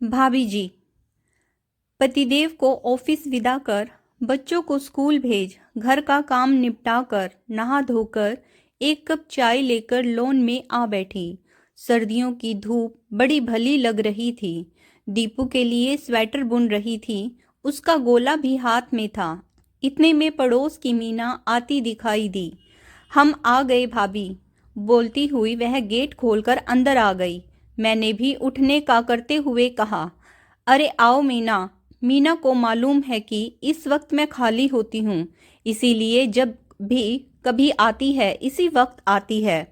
भाभी जी, पतिदेव को ऑफिस विदा कर, बच्चों को स्कूल भेज, घर का काम निपटा कर, नहा धोकर एक कप चाय लेकर लॉन में आ बैठी। सर्दियों की धूप बड़ी भली लग रही थी। दीपू के लिए स्वेटर बुन रही थी, उसका गोला भी हाथ में था। इतने में पड़ोस की मीना आती दिखाई दी। हम आ गए भाभी, बोलती हुई वह गेट खोलकर अंदर आ गई। मैंने भी उठने का करते हुए कहा, अरे आओ मीना। मीना को मालूम है कि इस वक्त मैं खाली होती हूँ, इसीलिए जब भी कभी आती है इसी वक्त आती है।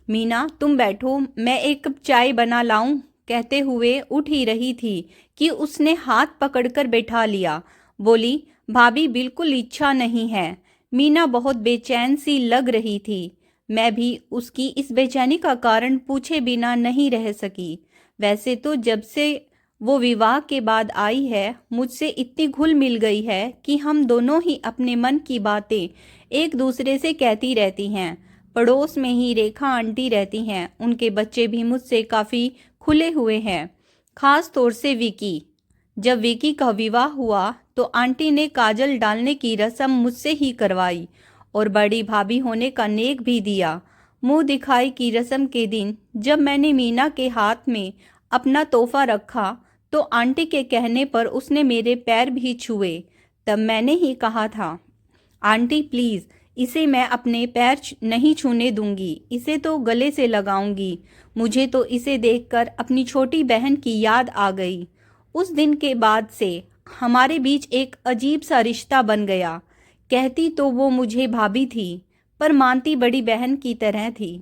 मीना तुम बैठो, मैं एक कप चाय बना लाऊं, कहते हुए उठ ही रही थी कि उसने हाथ पकड़कर बैठा लिया। बोली, भाभी बिल्कुल इच्छा नहीं है। मीना बहुत बेचैन सी लग रही थी। मैं भी उसकी इस बेचैनी का कारण पूछे बिना नहीं रह सकी। वैसे तो जब से वो विवाह के बाद आई है, मुझसे इतनी घुल मिल गई है कि हम दोनों ही अपने मन की बातें एक दूसरे से कहती रहती हैं। पड़ोस में ही रेखा आंटी रहती हैं, उनके बच्चे भी मुझसे काफ़ी खुले हुए हैं, खास तौर से विकी। जब विकी का विवाह हुआ तो आंटी ने काजल डालने की रस्म मुझसे ही करवाई और बड़ी भाभी होने का नेक भी दिया। मुंह दिखाई की रस्म के दिन जब मैंने मीना के हाथ में अपना तोहफा रखा तो आंटी के कहने पर उसने मेरे पैर भी छुए। तब मैंने ही कहा था, आंटी प्लीज़, इसे मैं अपने पैर नहीं छूने दूंगी, इसे तो गले से लगाऊंगी। मुझे तो इसे देखकर अपनी छोटी बहन की याद आ गई। उस दिन के बाद से हमारे बीच एक अजीब सा रिश्ता बन गया। कहती तो वो मुझे भाभी थी, पर मानती बड़ी बहन की तरह थी।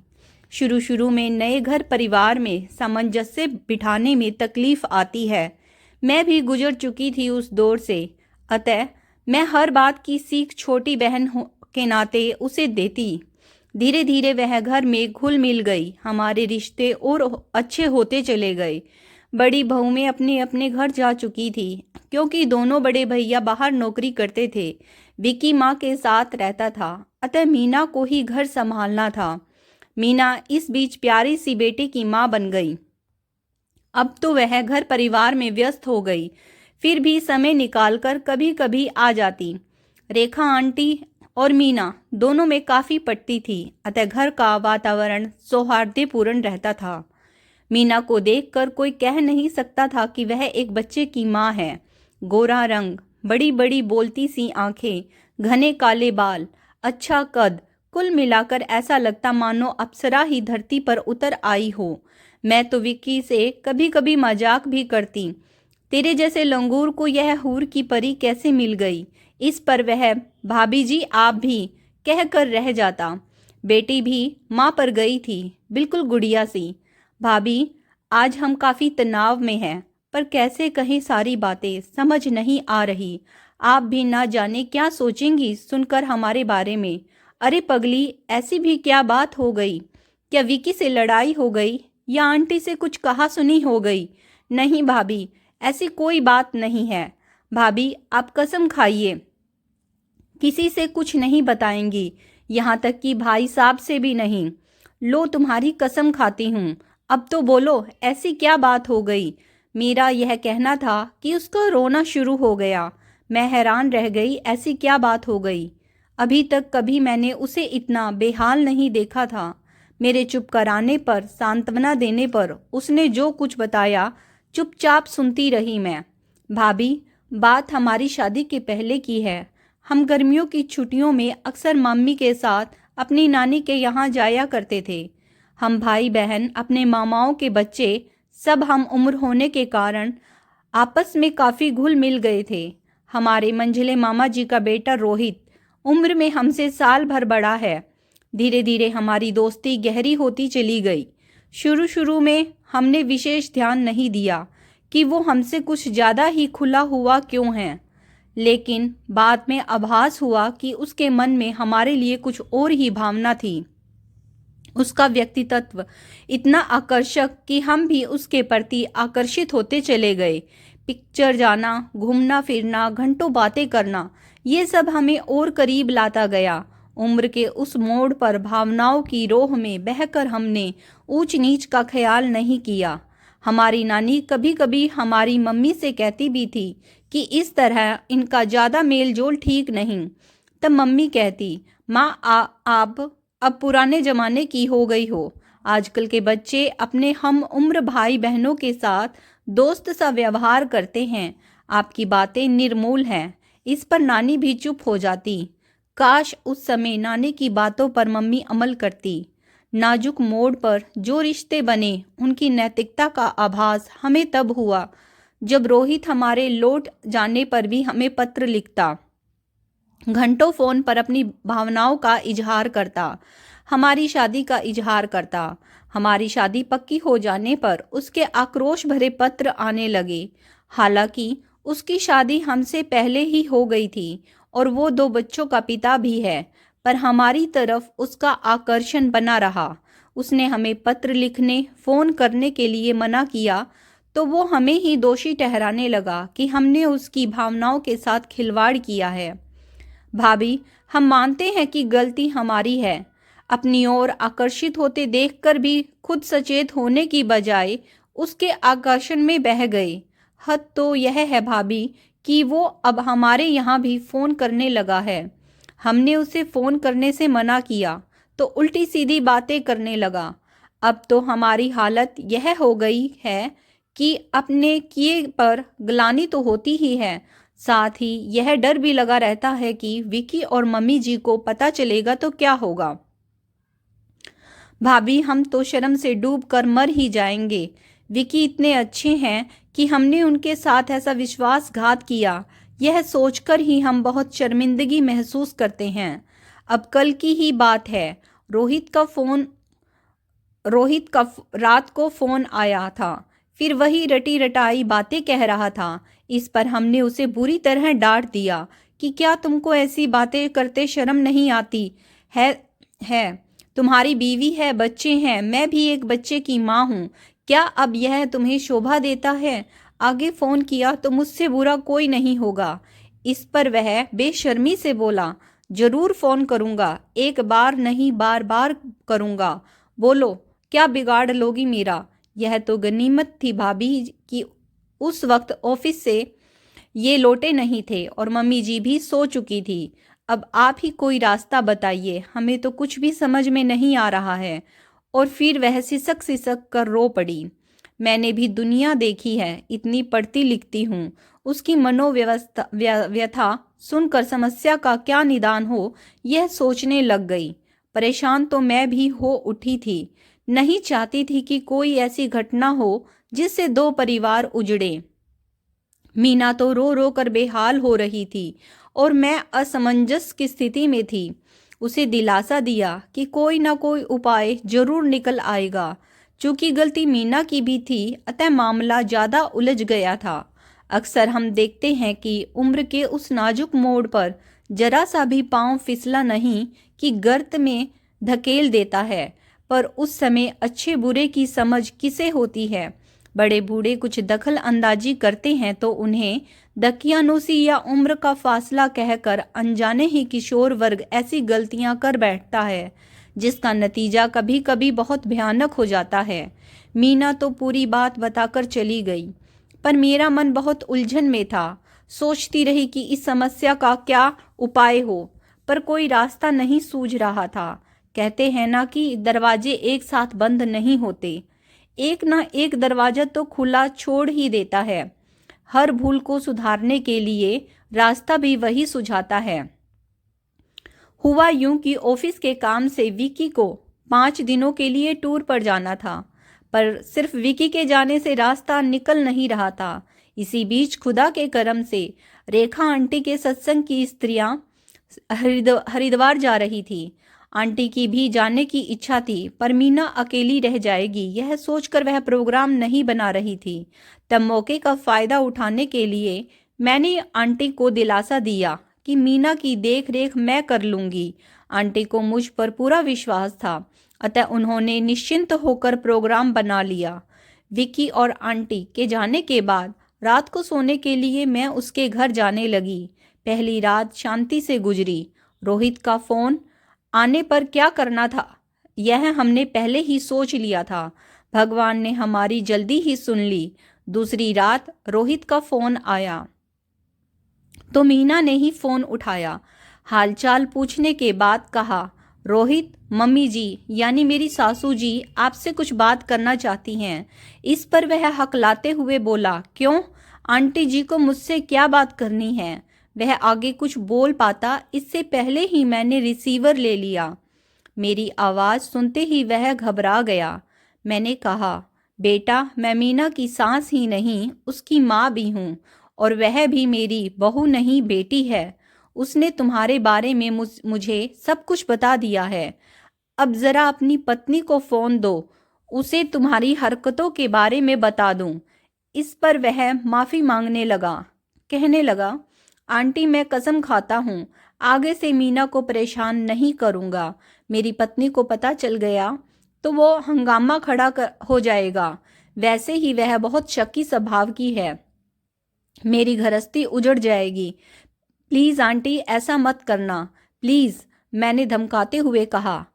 शुरू शुरू में नए घर परिवार में सामंजस्य बिठाने में तकलीफ आती है। मैं भी गुजर चुकी थी उस दौर से, अतः मैं हर बात की सीख छोटी बहन के नाते उसे देती। धीरे धीरे वह घर में घुल मिल गई, हमारे रिश्ते और अच्छे होते चले गए। बड़ी बहू में अपने अपने घर जा चुकी थी, क्योंकि दोनों बड़े भैया बाहर नौकरी करते थे। विकी माँ के साथ रहता था, अतः मीना को ही घर संभालना था। मीना इस बीच प्यारी सी बेटी की माँ बन गई। अब तो वह घर परिवार में व्यस्त हो गई, फिर भी समय निकालकर कभी कभी आ जाती। रेखा आंटी और मीना दोनों में काफ़ी पटती थी, अतः घर का वातावरण सौहार्दपूर्ण रहता था। मीना को देखकर कोई कह नहीं सकता था कि वह एक बच्चे की माँ है। गोरा रंग, बड़ी बड़ी बोलती सी आंखें, घने काले बाल, अच्छा कद, कुल मिलाकर ऐसा लगता मानो अप्सरा ही धरती पर उतर आई हो। मैं तो विक्की से कभी कभी मजाक भी करती, तेरे जैसे लंगूर को यह हूर की परी कैसे मिल गई। इस पर वह, भाभी जी आप भी, कह कर रह जाता। बेटी भी माँ पर गई थी, बिल्कुल गुड़िया सी। भाभी, आज हम काफ़ी तनाव में हैं, पर कैसे कहीं सारी बातें समझ नहीं आ रही। आप भी ना जाने क्या सोचेंगी सुनकर हमारे बारे में। अरे पगली, ऐसी भी क्या बात हो गई? क्या विकी से लड़ाई हो गई या आंटी से कुछ कहा सुनी हो गई? नहीं भाभी, ऐसी कोई बात नहीं है। भाभी आप कसम खाइए, किसी से कुछ नहीं बताएंगी, यहाँ तक कि भाई साहब से भी नहीं। लो तुम्हारी कसम खाती हूँ। अब तो बोलो, ऐसी क्या बात हो गई? मेरा यह कहना था कि उसका रोना शुरू हो गया। मैं हैरान रह गई, ऐसी क्या बात हो गई? अभी तक कभी मैंने उसे इतना बेहाल नहीं देखा था। मेरे चुप कराने पर, सांत्वना देने पर उसने जो कुछ बताया चुपचाप सुनती रही मैं। भाभी, बात हमारी शादी के पहले की है। हम गर्मियों की छुट्टियों में अक्सर मम्मी के साथ अपनी नानी के यहाँ जाया करते थे। हम भाई बहन, अपने मामाओं के बच्चे, सब हम उम्र होने के कारण आपस में काफ़ी घुल मिल गए थे। हमारे मंझले मामा जी का बेटा रोहित उम्र में हमसे साल भर बड़ा है। धीरे धीरे हमारी दोस्ती गहरी होती चली गई। शुरू शुरू में हमने विशेष ध्यान नहीं दिया कि वो हमसे कुछ ज़्यादा ही खुला हुआ क्यों है, लेकिन बाद में आभास हुआ कि उसके मन में हमारे लिए कुछ और ही भावना थी। उसका व्यक्तित्व इतना आकर्षक कि हम भी उसके प्रति आकर्षित होते चले गए। पिक्चर जाना, घूमना फिरना, घंटों बातें करना, ये सब हमें और करीब लाता गया। उम्र के उस मोड़ पर भावनाओं की रोह में बहकर हमने ऊंच नीच का ख्याल नहीं किया। हमारी नानी कभी कभी हमारी मम्मी से कहती भी थी कि इस तरह इनका ज़्यादा मेल जोल ठीक नहीं। तब मम्मी कहती, माँ आप अब पुराने ज़माने की हो गई हो। आजकल के बच्चे अपने हम उम्र भाई बहनों के साथ दोस्त सा व्यवहार करते हैं। आपकी बातें निर्मूल हैं। इस पर नानी भी चुप हो जाती। काश उस समय नानी की बातों पर मम्मी अमल करती। नाजुक मोड़ पर जो रिश्ते बने उनकी नैतिकता का आभास हमें तब हुआ जब रोहित हमारे लौट जाने पर भी हमें पत्र लिखता, घंटों फोन पर अपनी भावनाओं का इजहार करता, हमारी शादी का इजहार करता। हमारी शादी पक्की हो जाने पर उसके आक्रोश भरे पत्र आने लगे। हालांकि उसकी शादी हमसे पहले ही हो गई थी और वो 2 बच्चों का पिता भी है, पर हमारी तरफ उसका आकर्षण बना रहा। उसने हमें पत्र लिखने, फोन करने के लिए मना किया तो वो हमें ही दोषी ठहराने लगा कि हमने उसकी भावनाओं के साथ खिलवाड़ किया है। भाभी, हम मानते हैं कि गलती हमारी है। अपनी ओर आकर्षित होते देखकर भी खुद सचेत होने की बजाय उसके आकर्षण में बह गए। हद तो यह है भाभी कि वो अब हमारे यहाँ भी फोन करने लगा है। हमने उसे फोन करने से मना किया तो उल्टी सीधी बातें करने लगा। अब तो हमारी हालत यह हो गई है कि अपने किए पर ग्लानि तो होती ही है, साथ ही यह डर भी लगा रहता है कि विकी और मम्मी जी को पता चलेगा तो क्या होगा। भाभी, हम तो शर्म से डूब कर मर ही जाएंगे। विकी इतने अच्छे हैं कि हमने उनके साथ ऐसा विश्वासघात किया, यह सोचकर ही हम बहुत शर्मिंदगी महसूस करते हैं। अब कल की ही बात है, रोहित का रात को फोन आया था। फिर वही रटी रटाई बातें कह रहा था। इस पर हमने उसे बुरी तरह डांट दिया कि क्या तुमको ऐसी बातें करते शर्म नहीं आती है तुम्हारी बीवी है, बच्चे हैं, मैं भी एक बच्चे की माँ हूँ। क्या अब यह तुम्हें शोभा देता है? आगे फोन किया तो मुझसे बुरा कोई नहीं होगा। इस पर वह बेशर्मी से बोला, जरूर फोन करूँगा, एक बार नहीं बार बार करूँगा, बोलो क्या बिगाड़ लोगी मेरा। यह तो गनीमत थी भाभी कि उस वक्त ऑफिस से ये लौटे नहीं थे और मम्मी जी भी सो चुकी थी। अब आप ही कोई रास्ता बताइए, हमें तो कुछ भी समझ में नहीं आ रहा है। और फिर वह सिसक सिसक कर रो पड़ी। मैंने भी दुनिया देखी है, इतनी पढ़ती लिखती हूँ। उसकी मनोव्यवस्था व्यथा सुनकर समस्या का क्या निदान हो यह सोचने लग गई। परेशान तो मैं भी हो उठी थी। नहीं चाहती थी कि कोई ऐसी घटना हो जिससे 2 परिवार उजड़े। मीना तो रो रो कर बेहाल हो रही थी और मैं असमंजस की स्थिति में थी। उसे दिलासा दिया कि कोई ना कोई उपाय जरूर निकल आएगा। चूंकि गलती मीना की भी थी, अतः मामला ज़्यादा उलझ गया था। अक्सर हम देखते हैं कि उम्र के उस नाजुक मोड़ पर जरा सा भी पांव फिसला नहीं कि गर्त में धकेल देता है। पर उस समय अच्छे बुरे की समझ किसे होती है? बड़े बूढ़े कुछ दखल अंदाजी करते हैं तो उन्हें दकियानूसी या उम्र का फासला कहकर अनजाने ही किशोर वर्ग ऐसी गलतियां कर बैठता है जिसका नतीजा कभी कभी बहुत भयानक हो जाता है। मीना तो पूरी बात बताकर चली गई, पर मेरा मन बहुत उलझन में था। सोचती रही कि इस समस्या का क्या उपाय हो, पर कोई रास्ता नहीं सूझ रहा था। कहते हैं ना कि दरवाजे एक साथ बंद नहीं होते, एक ना एक दरवाजा तो खुला छोड़ ही देता है। हर भूल को सुधारने के लिए रास्ता भी वही सुझाता है। हुआ यूं कि ऑफिस के काम से विकी को 5 दिनों के लिए टूर पर जाना था, पर सिर्फ विकी के जाने से रास्ता निकल नहीं रहा था। इसी बीच खुदा के करम से रेखा आंटी के सत्संग की स्त्रियां हरिद्वार जा रही थी। आंटी की भी जाने की इच्छा थी, पर मीना अकेली रह जाएगी यह सोचकर वह प्रोग्राम नहीं बना रही थी। तब मौके का फायदा उठाने के लिए मैंने आंटी को दिलासा दिया कि मीना की देख रेख मैं कर लूंगी। आंटी को मुझ पर पूरा विश्वास था, अतः उन्होंने निश्चिंत होकर प्रोग्राम बना लिया। विकी और आंटी के जाने के बाद रात को सोने के लिए मैं उसके घर जाने लगी। पहली रात शांति से गुजरी। रोहित का फोन आने पर क्या करना था यह हमने पहले ही सोच लिया था। भगवान ने हमारी जल्दी ही सुन ली। दूसरी रात रोहित का फ़ोन आया तो मीना ने ही फ़ोन उठाया। हालचाल पूछने के बाद कहा, रोहित, मम्मी जी यानी मेरी सासू जी आपसे कुछ बात करना चाहती हैं। इस पर वह हकलाते हुए बोला, क्यों? आंटी जी को मुझसे क्या बात करनी है? वह आगे कुछ बोल पाता इससे पहले ही मैंने रिसीवर ले लिया। मेरी आवाज़ सुनते ही वह घबरा गया। मैंने कहा, बेटा, मैं मीना की सास ही नहीं उसकी माँ भी हूँ, और वह भी मेरी बहू नहीं बेटी है। उसने तुम्हारे बारे में मुझे सब कुछ बता दिया है। अब ज़रा अपनी पत्नी को फ़ोन दो, उसे तुम्हारी हरकतों के बारे में बता दूँ। इस पर वह माफ़ी मांगने लगा, कहने लगा, आंटी, मैं कसम खाता हूँ आगे से मीना को परेशान नहीं करूँगा। मेरी पत्नी को पता चल गया तो वो हंगामा हो जाएगा। वैसे ही वह बहुत शकी स्वभाव की है। मेरी गृहस्थी उजड़ जाएगी। प्लीज़ आंटी, ऐसा मत करना, प्लीज़, मैंने धमकाते हुए कहा।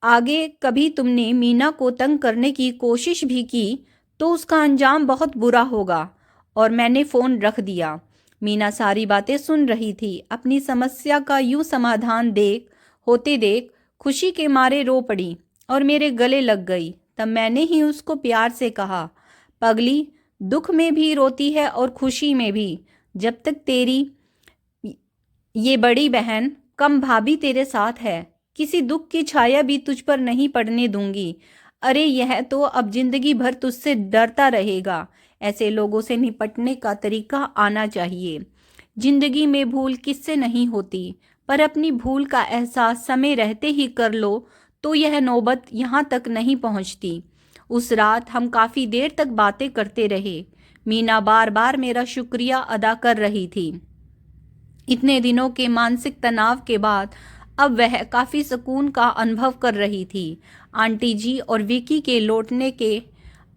आगे कभी तुमने मीना को तंग करने की कोशिश भी की तो उसका अंजाम बहुत बुरा होगा। और मैंने फ़ोन रख दिया। मीना सारी बातें सुन रही थी। अपनी समस्या का यूं समाधान देख खुशी के मारे रो पड़ी और मेरे गले लग गई। तब मैंने ही उसको प्यार से कहा, पगली, दुख में भी रोती है और खुशी में भी। जब तक तेरी ये बड़ी बहन कम भाभी तेरे साथ है, किसी दुख की छाया भी तुझ पर नहीं पड़ने दूंगी। अरे यह तो अब जिंदगी भर तुझसे डरता रहेगा। ऐसे लोगों से निपटने का तरीका आना चाहिए। जिंदगी में भूल किससे नहीं होती, पर अपनी भूल का एहसास समय रहते ही कर लो तो यह नौबत यहाँ तक नहीं पहुँचती। उस रात हम काफ़ी देर तक बातें करते रहे। मीना बार बार मेरा शुक्रिया अदा कर रही थी। इतने दिनों के मानसिक तनाव के बाद अब वह काफ़ी सुकून का अनुभव कर रही थी। आंटी जी और विकी के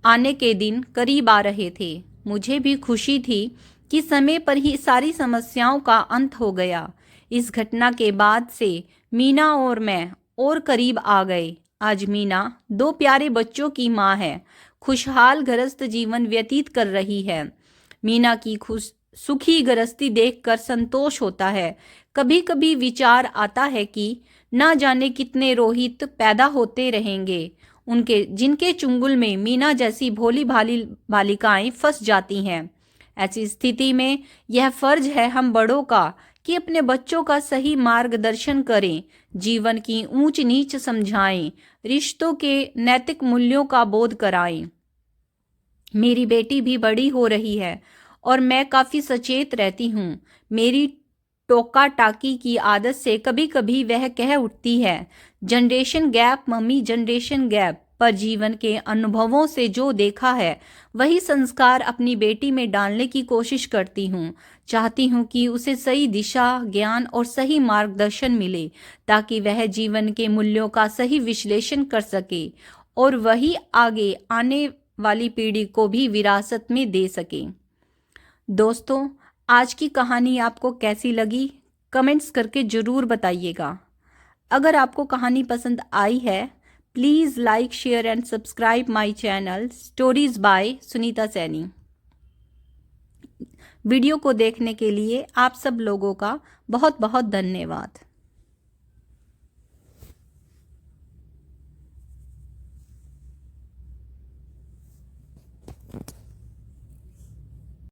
आने के दिन करीब आ रहे थे। मुझे भी खुशी थी कि समय पर ही सारी समस्याओं का अंत हो गया। इस घटना के बाद से मीना और मैं और करीब आ गए। आज मीना 2 प्यारे बच्चों की माँ है, खुशहाल गृहस्थ जीवन व्यतीत कर रही है। मीना की सुखी गृहस्थी देखकर संतोष होता है। कभी कभी विचार आता है कि ना जाने कितने रोहित पैदा होते रहेंगे जिनके चुंगल में मीना जैसी भोली भाली बालिकाएं फंस जाती हैं। ऐसी स्थिति में यह फर्ज है हम बड़ों का कि अपने बच्चों का सही मार्गदर्शन करें, जीवन की ऊंच नीच समझाएं, रिश्तों के नैतिक मूल्यों का बोध कराएं। मेरी बेटी भी बड़ी हो रही है और मैं काफ़ी सचेत रहती हूँ। मेरी टोका टाकी की आदत से कभी कभी वह कह उठती है, generation gap mummy, generation gap. पर जीवन के अनुभवों से जो देखा है वही संस्कार अपनी बेटी में डालने की कोशिश करती हूँ। चाहती हूँ कि उसे सही दिशा, ज्ञान और सही मार्गदर्शन मिले ताकि वह जीवन के मूल्यों का सही विश्लेषण कर सके और वही आगे आने वाली पीढ़ी को भी विरासत में दे सके। दोस्तों, आज की कहानी आपको कैसी लगी कमेंट्स करके ज़रूर बताइएगा। अगर आपको कहानी पसंद आई है, please like, share and subscribe my channel stories bye Sunita Saini. Video को देखने के लिए आप सब लोगों का बहुत बहुत धन्यवाद।